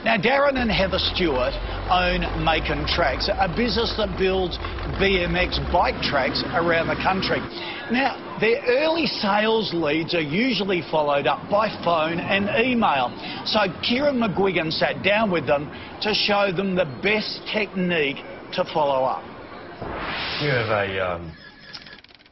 Now, Darren and Heather Stewart own Macon Tracks, a business that builds BMX bike tracks around the country. Now, their early sales leads are usually followed up by phone and email. So Kieran McGuigan sat down with them to show them the best technique to follow up. You have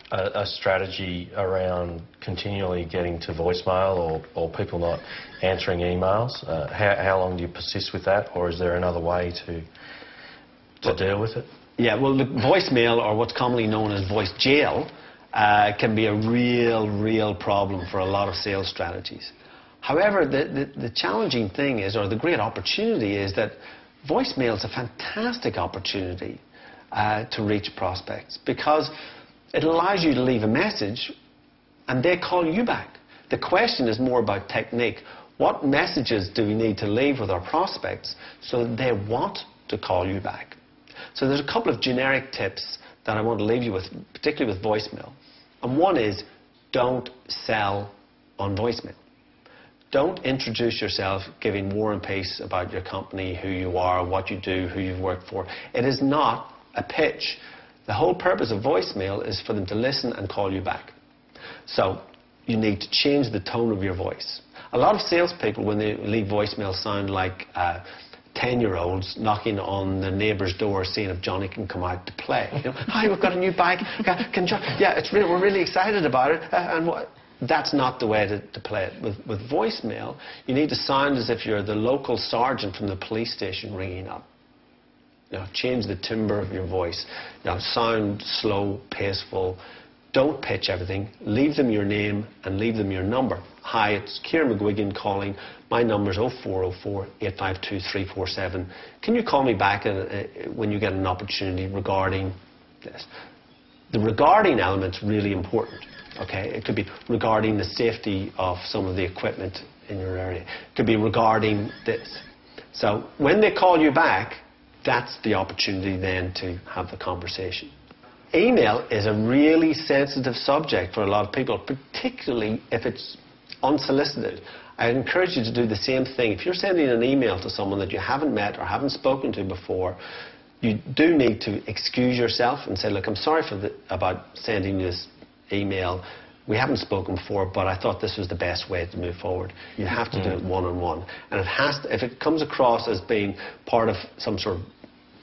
a strategy around continually getting to voicemail or people not answering emails. How long do you persist with that, or is there another way to deal with it? Yeah, well, look, voicemail, or what's commonly known as voice jail, can be a real problem for a lot of sales strategies. However, the challenging thing is, or the great opportunity is, that voicemail is a fantastic opportunity to reach prospects, because it allows you to leave a message and they call you back. The question is more about technique. What messages do we need to leave with our prospects so that they want to call you back? So there's a couple of generic tips that I want to leave you with, particularly with voicemail. And one is, don't sell on voicemail. Don't introduce yourself giving war and peace about your company, who you are, what you do, who you've worked for. It is not a pitch. The whole purpose of voicemail is for them to listen and call you back. So you need to change the tone of your voice. A lot of salespeople, when they leave voicemail, sound like 10-year-olds knocking on the neighbour's door, seeing if Johnny can come out to play. You know, hi, we've got a new bike. Yeah, we're really excited about it. That's not the way to play it. With voicemail, you need to sound as if you're the local sergeant from the police station ringing up. You know, change the timbre of your voice. You know, sound slow, paceful. Don't pitch everything. Leave them your name and leave them your number. Hi, it's Kieran McGuigan calling. My number is 0404 852 347. Can you call me back when you get an opportunity regarding this? The regarding element's really important. Okay, it could be regarding the safety of some of the equipment in your area. It could be regarding this. So when they call you back, that's the opportunity then to have the conversation. Email is a really sensitive subject for a lot of people, particularly if it's unsolicited. I encourage you to do the same thing. If you're sending an email to someone that you haven't met or haven't spoken to before, you do need to excuse yourself and say, look, I'm sorry about sending this email. We haven't spoken before, but I thought this was the best way to move forward. You have to do it one-on-one. And it has to, if it comes across as being part of some sort of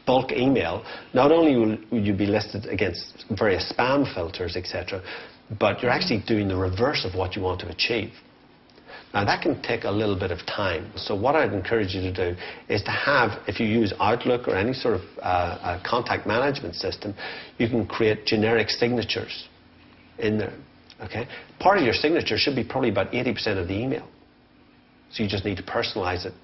bulk email, not only will you be listed against various spam filters, etc., but you're actually doing the reverse of what you want to achieve. Now, that can take a little bit of time. So what I'd encourage you to do is to have, if you use Outlook or any sort of contact management system, you can create generic signatures in there. Okay? Part of your signature should be probably about 80% of the email. So you just need to personalize it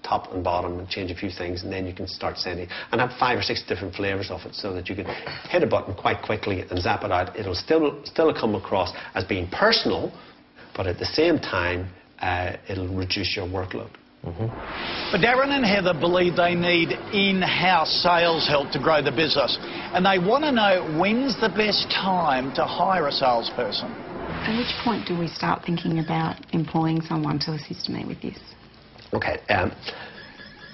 top and bottom and change a few things, and then you can start sending. And have 5 or 6 different flavors of it so that you can hit a button quite quickly and zap it out. It'll still come across as being personal, but at the same time, it'll reduce your workload. But Darren and Heather believe they need in-house sales help to grow the business, and they want to know when's the best time to hire a salesperson. At which point do we start thinking about employing someone to assist me with this? Okay,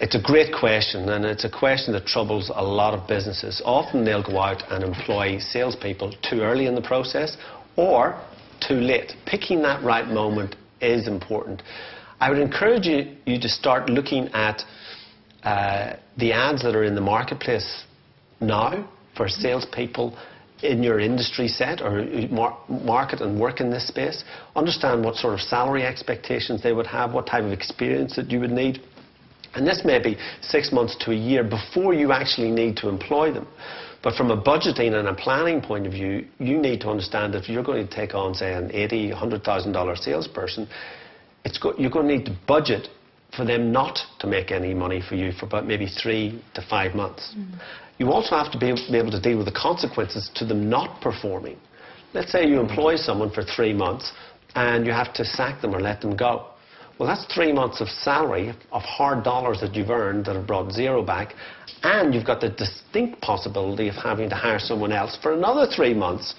it's a great question, and it's a question that troubles a lot of businesses. Often they'll go out and employ salespeople too early in the process or too late. Picking that right moment is important. I would encourage you to start looking at the ads that are in the marketplace now for salespeople in your industry set or market and work in this space. Understand what sort of salary expectations they would have, what type of experience that you would need. And this may be 6 months to a year before you actually need to employ them. But from a budgeting and a planning point of view, you need to understand that if you're going to take on, say, an $80,000, $100,000 salesperson, you're going to need to budget for them not to make any money for you for about maybe 3 to 5 months. You also have to be able to deal with the consequences to them not performing. Let's say you employ someone for 3 months and you have to sack them or let them go. Well, that's 3 months of salary, of hard dollars that you've earned that have brought zero back, and you've got the distinct possibility of having to hire someone else for another 3 months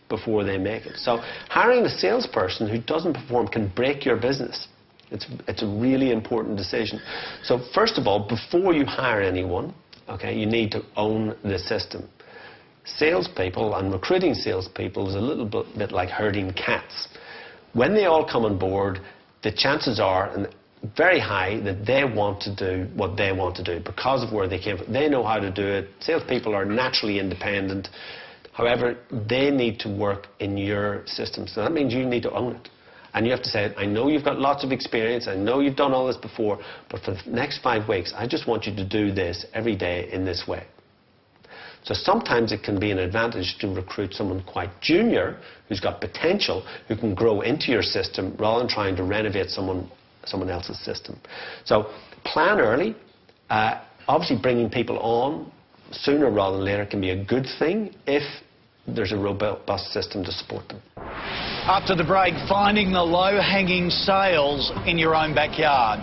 before they make it. So hiring a salesperson who doesn't perform can break your business. It's a really important decision. So first of all, before you hire anyone, okay, you need to own the system. Salespeople and recruiting salespeople is a little bit like herding cats. When they all come on board, the chances are very high that they want to do what they want to do because of where they came from. They know how to do it. Salespeople are naturally independent. However, they need to work in your system. So that means you need to own it. And you have to say, I know you've got lots of experience, I know you've done all this before, but for the next 5 weeks, I just want you to do this every day in this way. So sometimes it can be an advantage to recruit someone quite junior, who's got potential, who can grow into your system, rather than trying to renovate someone else's system. So plan early. Obviously bringing people on sooner rather than later can be a good thing if there's a robust system to support them. After the break, finding the low-hanging sales in your own backyard.